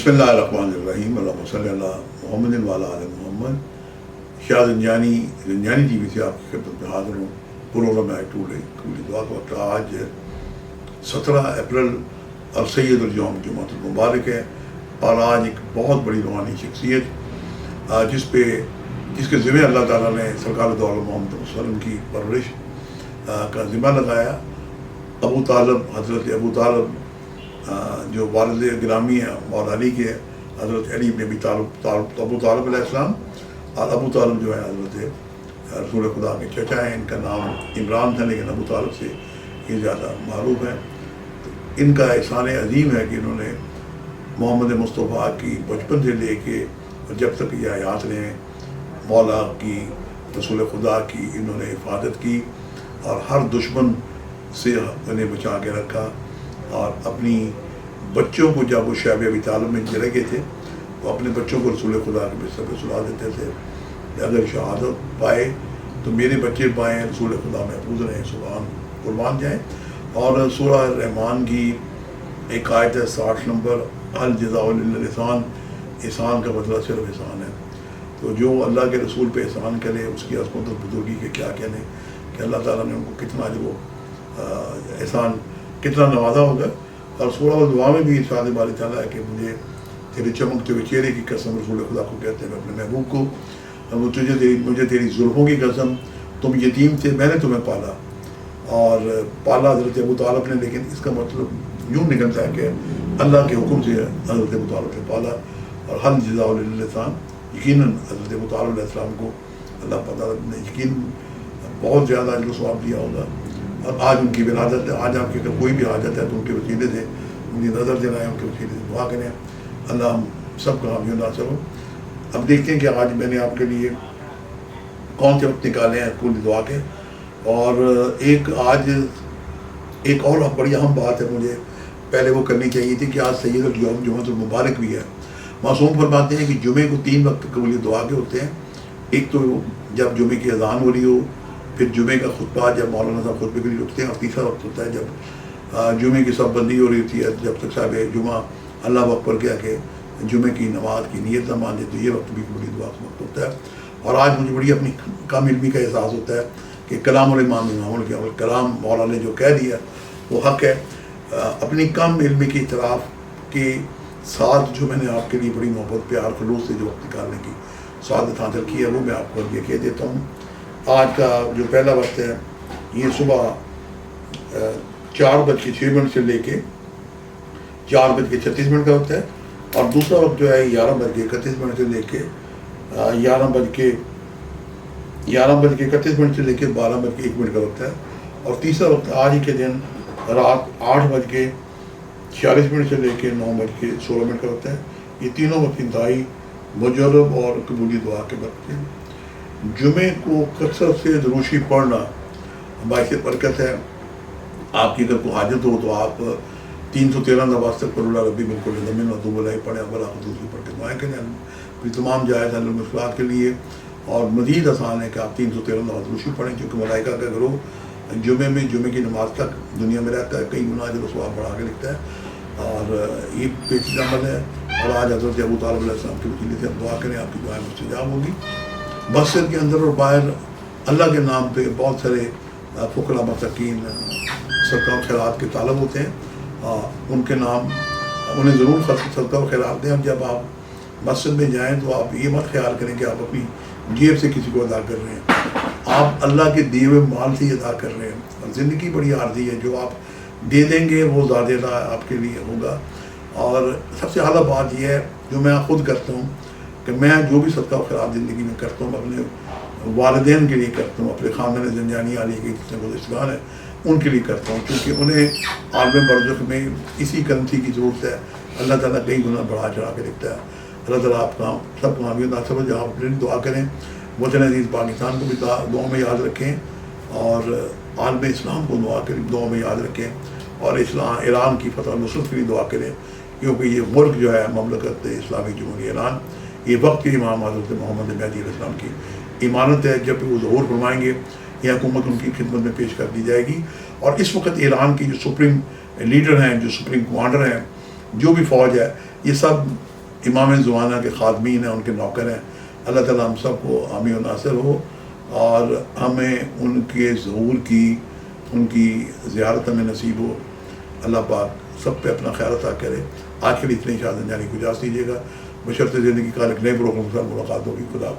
بسم اللہ الرحمن الرحیم اللہم صلی اللہ محمد وعلی آل محمد. شاہ زنجانی جی بھی سے آپ کی خدمت میں حاضر ہوں. پروگرام میں ٹوڈے قبولی دعا کا وقت. آج 17 اپریل اور سید الجوم جمعۃ المبارک ہے، اور آج ایک بہت بڑی روحانی شخصیت جس کے ذمہ اللہ تعالیٰ نے سرکار دو عالم محمد صلی اللہ علیہ وسلم کی پرورش کا ذمہ لگایا. ابو طالب، حضرت ابو طالب جو والد گرامی ہیں مولا علی کے، حضرت علی بن ابی طالب ابو طالب علیہ السلام، اور ابو طالب جو ہے حضرت رسول خدا کے چچا ہیں. ان کا نام عمران تھا لیکن ابو طالب سے یہ زیادہ معروف ہے. ان کا احسان عظیم ہے کہ انہوں نے محمد مصطفیٰ کی بچپن سے لے کے جب تک یہ حیات رہے ہیں مولا کی، رسول خدا کی انہوں نے حفاظت کی، اور ہر دشمن سے انہیں بچا کے رکھا. اور اپنی بچوں کو جب وہ شیب ابی طالب میں چلے گئے تھے، وہ اپنے بچوں کو رسول خدا کے بستر پہ سلا دیتے تھے کہ اگر شہادت پائے تو میرے بچے پائیں، رسول خدا محفوظ رہیں، سبحان قربان جائیں. اور سورہ رحمان کی ایک آیت ہے 60 نمبر، الجزاء الا الاحسان، احسان کا بدلہ صرف احسان ہے. تو جو اللہ کے رسول پہ احسان کرے اس کی عظمت اور بزرگی کے کیا کہنے، کہ اللہ تعالیٰ نے ان کو کتنا جو احسان کتنا نوازا ہوگا. اور سورہ الدعا میں بھی ارشاد باری تعالیٰ ہے کہ مجھے تیرے چمکتے ہوئے چہرے کی قسم، رسول خدا کو کہتے ہیں اپنے محبوب کو، مجھے تیری زلفوں کی قسم، تم یتیم تھے میں نے تمہیں پالا. اور پالا حضرت ابو طالب نے، لیکن اس کا مطلب یوں نکلتا ہے کہ اللہ کے حکم سے حضرت ابو طالب نے پالا. اور حل جزاء الاحسان، یقیناً حضرت ابو طالب علیہ السلام کو اللہ تعالیٰ نے یقین بہت زیادہ اجر و ثواب دیا ہوگا. اور آج ان کی ولادت ہے. آج آپ کی اگر کوئی بھی حاجت ہے تو ان کے وسیلے سے ان کی نظر دلائیں، ان کے وسیلے سے دعا کریں، اللہ ہم سب کا حامی ناصر ہو. اب دیکھتے ہیں کہ آج میں نے آپ کے لیے کون سے وقت نکالے ہیں قبولی دعا کے. اور آج ایک اور بڑی اہم بات ہے، مجھے پہلے وہ کرنی چاہیے تھی کہ آج سید الجوم جمعۃ المبارک بھی ہے. معصوم فرماتے ہیں کہ جمعے کو 3 وقت قبولی دعا کے ہوتے ہیں. ایک تو جب جمعے کی اذان ہو رہی ہو، پھر جمعے کا خطبہ جب مولانا صاحب خطبے کے لیے رکتے ہیں، اور تیسرا وقت ہوتا ہے جب جمعے کی صف بندی ہو رہی ہوتی ہے، جب تک صاحب جمعہ اللہ اکبر کہہ کے جمعے کی نماز کی نیت نہ مان دے تو یہ وقت بھی قبولی دعا کا وقت ہوتا ہے. اور آج مجھے بڑی اپنی کم علمی کا احساس ہوتا ہے کہ کلام الامام امام کے کلام مولا نے جو کہہ دیا وہ حق ہے. اپنی کم علمی کی اعتراف کے ساتھ جو میں نے آپ کے لیے بڑی محبت پیار خلوص سے جو وقت نکالنے کی سعادت حاصل کی ہے، وہ میں آپ کو یہ کہہ دیتا ہوں. آج کا جو پہلا وقت ہے یہ صبح 4:06 سے لے کے 4:36 کا وقت ہے. اور دوسرا وقت جو ہے 11:31 سے لے کے 11:31 سے لے کے 12:01 کا وقت ہے. اور تیسرا وقت آج ہی کے دن رات 8:46 سے لے کے 9:16 کا وقت ہے. یہ تینوں وقت انتہائی مجرب اور قبولی دعا کے وقت ہیں. جمعے کو کثرت سے دروشی پڑھنا باعث برکت ہے. آپ کی اگر کوئی حاجت ہو تو آپ 313 دفعہ استغفر اللہ ربی بالکل زمین و دوب اللہ پڑھیں، بلا خصوصی پڑھ کے دعائیں کریں پھر تمام جائز حل مشکلات کے لیے. اور مزید آسان ہے کہ آپ 313 دفعہ دروشی پڑھیں، کیونکہ ملائکہ کا گروہ جمعے کی نماز تک دنیا میں رہتا ہے، کئی گنا اجر و ثواب بڑھا کے لکھتا ہے. اور یہ پیچیدہ عمل ہے. اور آج حضرت ابو طالب علیہ السلام کے وسیلے سے دعا کریں، آپ کی دعائیں مستجاب ہوگی. مسجد کے اندر اور باہر اللہ کے نام پہ بہت سارے فقراء مساکین صدقہ و خیرات کے طالب ہوتے ہیں. ان کے نام انہیں ضرور صدقہ و خیرات دیں. اب جب آپ مسجد میں جائیں تو آپ یہ مت خیال کریں کہ آپ اپنی جیب سے کسی کو ادا کر رہے ہیں، آپ اللہ کے دیے ہوئے مال سے ہی ادا کر رہے ہیں. اور زندگی بڑی عارضی ہے، جو آپ دے دیں گے وہ زیادہ آپ کے لیے ہوگا. اور سب سے اعلیٰ بات یہ ہے جو میں خود کرتا ہوں کہ میں جو بھی صدقہ و خیرات زندگی میں کرتا ہوں اپنے والدین کے لیے کرتا ہوں، اپنے خاندان زنجانی علی کے جتنے گزشتگان ہیں ان کے لیے کرتا ہوں، کیونکہ انہیں عالم برزخ میں اسی کرنسی کی ضرورت ہے. اللہ تعالیٰ کئی گنا بڑھا چڑھا کے لکھتا ہے. اللہ تعالیٰ آپ کا سب کامیاب ناصر ہو. جہاں اپنے دعا کریں، وطن عزیز پاکستان کو بھی دعاؤں میں یاد رکھیں، اور عالم اسلام کو دعاؤں میں یاد رکھیں، اور ایران کی فتح نصرت کے لیے دعا کریں، کیونکہ یہ ملک جو ہے مملکت اسلامی جمہوریہ ایران، یہ وقت کے امام حضرت محمد مہدی علیہ السلام کی امانت ہے. جب وہ ظہور فرمائیں گے یہ حکومت ان کی خدمت میں پیش کر دی جائے گی. اور اس وقت ایران کی جو سپریم لیڈر ہیں، جو سپریم کمانڈر ہیں، جو بھی فوج ہے، یہ سب امام زمانہ کے خادمین ہیں، ان کے نوکر ہیں. اللہ تعالیٰ ہم سب کو حامی و ناصر ہو، اور ہمیں ان کے ظہور کی، ان کی زیارت ہمیں نصیب ہو. اللہ پاک سب پہ اپنا خیال عطا کرے. آج کے لیے اتنے شاہ زنجانی کو اجازت دیجیے گا، بشرط زندگی کا ایک نئے پروگرام کے ساتھ ملاقات ہوگی. خدا